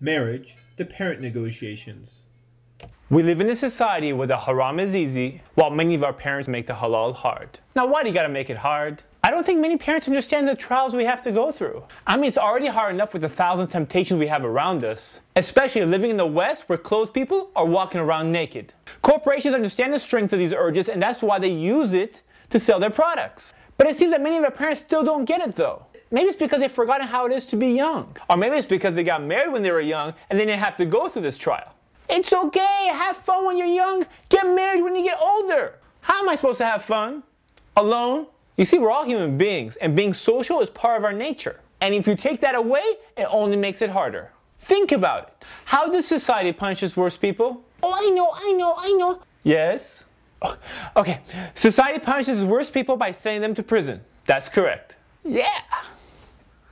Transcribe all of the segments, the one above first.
Marriage, the parent negotiations. We live in a society where the haram is easy, while many of our parents make the halal hard. Now, why do you gotta make it hard? I don't think many parents understand the trials we have to go through. I mean, it's already hard enough with the 1,000 temptations we have around us, especially living in the West where clothed people are walking around naked. Corporations understand the strength of these urges, and that's why they use it to sell their products. But it seems that many of our parents still don't get it though. Maybe it's because they've forgotten how it is to be young. Or maybe it's because they got married when they were young and they didn't have to go through this trial. It's okay, have fun when you're young, get married when you get older. How am I supposed to have fun? Alone? You see, we're all human beings, and being social is part of our nature. And if you take that away, it only makes it harder. Think about it. How does society punish its worst people? Oh, I know. Yes? Oh, okay, society punishes its worst people by sending them to prison. That's correct. Yeah.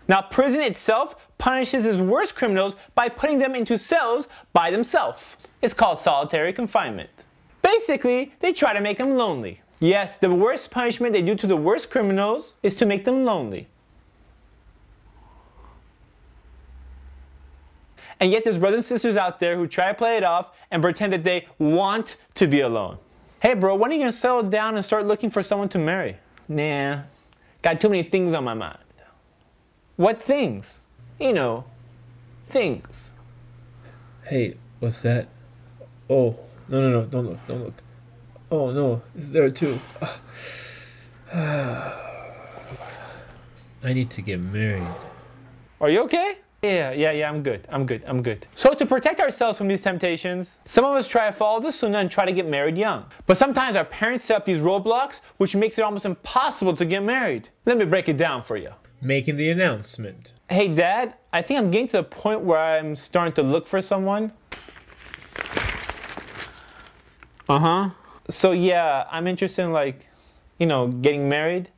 Now, prison itself punishes its worst criminals by putting them into cells by themselves. It's called solitary confinement. Basically, they try to make them lonely. Yes, the worst punishment they do to the worst criminals is to make them lonely. And yet there's brothers and sisters out there who try to play it off and pretend that they want to be alone. Hey bro, when are you gonna settle down and start looking for someone to marry? Nah, got too many things on my mind. What things? You know, things. Hey, what's that? Oh, no, don't look. Oh no, it's there too. I need to get married. Are you okay? Yeah, I'm good. So to protect ourselves from these temptations, some of us try to follow the sunnah and try to get married young. But sometimes our parents set up these roadblocks, which makes it almost impossible to get married. Let me break it down for you. Making the announcement. Hey Dad, I think I'm getting to the point where I'm starting to look for someone. So yeah, I'm interested in getting married.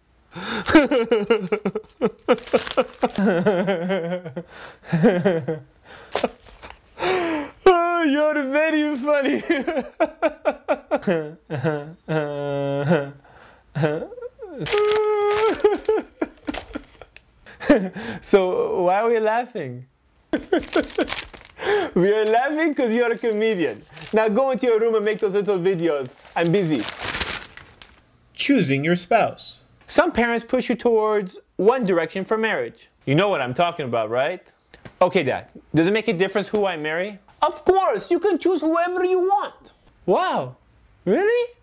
Oh, you're very funny. So why are we laughing? We are laughing because you're a comedian. Now go into your room and make those little videos. I'm busy. Choosing your spouse. Some parents push you towards one direction for marriage. You know what I'm talking about, right? Okay, Dad, does it make a difference who I marry? Of course, you can choose whoever you want. Wow, really?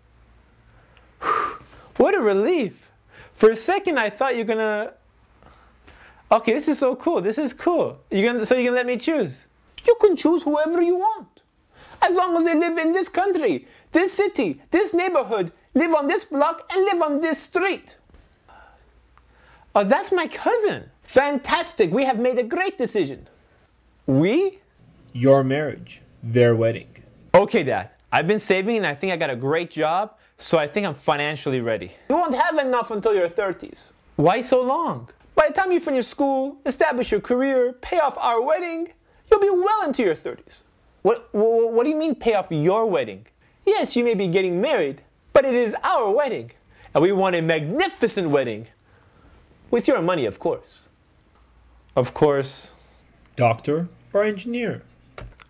What a relief. For a second, I thought you're gonna... Okay, this is so cool, this is cool. So you're gonna let me choose? You can choose whoever you want. As long as they live in this country, this city, this neighborhood, live on this block, and live on this street. Oh, that's my cousin. Fantastic, we have made a great decision. We? Your marriage, their wedding. Okay, Dad, I've been saving and I think I got a great job, so I think I'm financially ready. You won't have enough until your 30s. Why so long? By the time you finish school, establish your career, pay off our wedding, you'll be well into your 30s. What do you mean pay off your wedding? Yes, you may be getting married, but it is our wedding. And we want a magnificent wedding. With your money, of course. Of course. Doctor or engineer?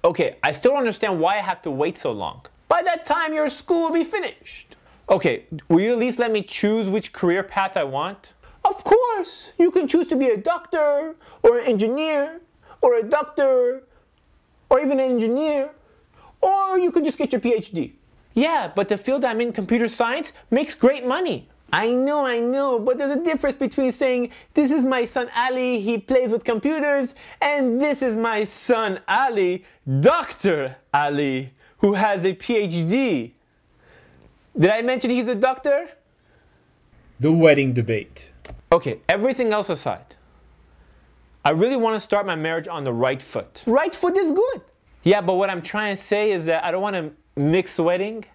Okay, I still don't understand why I have to wait so long. By that time, your school will be finished. Okay, will you at least let me choose which career path I want? Of course! You can choose to be a doctor, or an engineer, or a doctor, or even an engineer, or you could just get your PhD. Yeah, but the field I'm in, computer science, makes great money. I know, but there's a difference between saying, this is my son Ali, he plays with computers, and this is my son Ali, Dr. Ali, who has a PhD. Did I mention he's a doctor? The wedding debate. Okay, everything else aside, I really want to start my marriage on the right foot. Right foot is good. Yeah, but what I'm trying to say is that I don't want to mix wedding.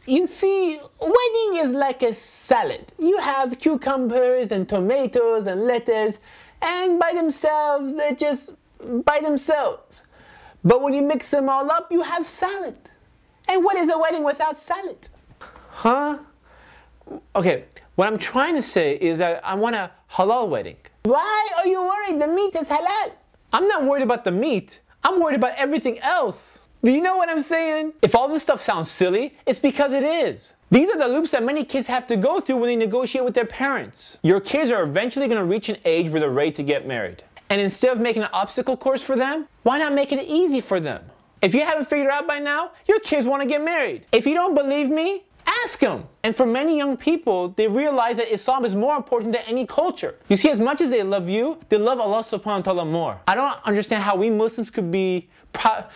You see, wedding is like a salad. You have cucumbers and tomatoes and lettuce, and by themselves, they're just by themselves. But when you mix them all up, you have salad. And what is a wedding without salad? Huh? Okay, what I'm trying to say is that I want a halal wedding. Why are you worried? The meat is halal. I'm not worried about the meat. I'm worried about everything else. Do you know what I'm saying? If all this stuff sounds silly, it's because it is. These are the loops that many kids have to go through when they negotiate with their parents. Your kids are eventually going to reach an age where they're ready to get married. And instead of making an obstacle course for them, why not make it easy for them? If you haven't figured out by now, your kids want to get married. If you don't believe me, ask them. And for many young people, they realize that Islam is more important than any culture. You see, as much as they love you, they love Allah subhanahu wa ta'ala more. I don't understand how we Muslims could be proud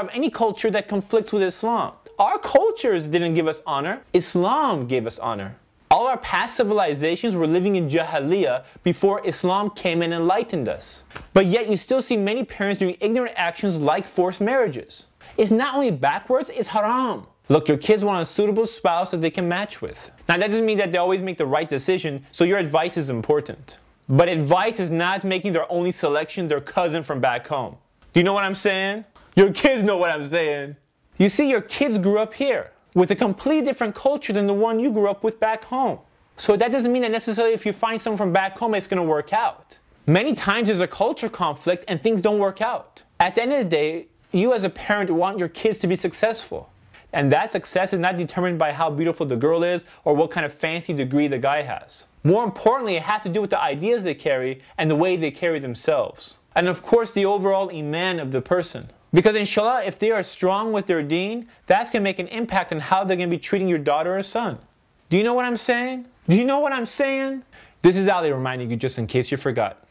of any culture that conflicts with Islam. Our cultures didn't give us honor. Islam gave us honor. All our past civilizations were living in Jahiliyyah before Islam came and enlightened us. But yet you still see many parents doing ignorant actions like forced marriages. It's not only backwards, it's haram. Look, your kids want a suitable spouse that they can match with. Now that doesn't mean that they always make the right decision, so your advice is important. But advice is not making their only selection their cousin from back home. Do you know what I'm saying? Your kids know what I'm saying. You see, your kids grew up here with a completely different culture than the one you grew up with back home. So that doesn't mean that necessarily if you find someone from back home, it's going to work out. Many times there's a culture conflict and things don't work out. At the end of the day, you as a parent want your kids to be successful. And that success is not determined by how beautiful the girl is or what kind of fancy degree the guy has. More importantly, it has to do with the ideas they carry and the way they carry themselves. And of course, the overall iman of the person. Because inshallah, if they are strong with their deen, that's going to make an impact on how they're going to be treating your daughter or son. Do you know what I'm saying? Do you know what I'm saying? This is Ali reminding you just in case you forgot.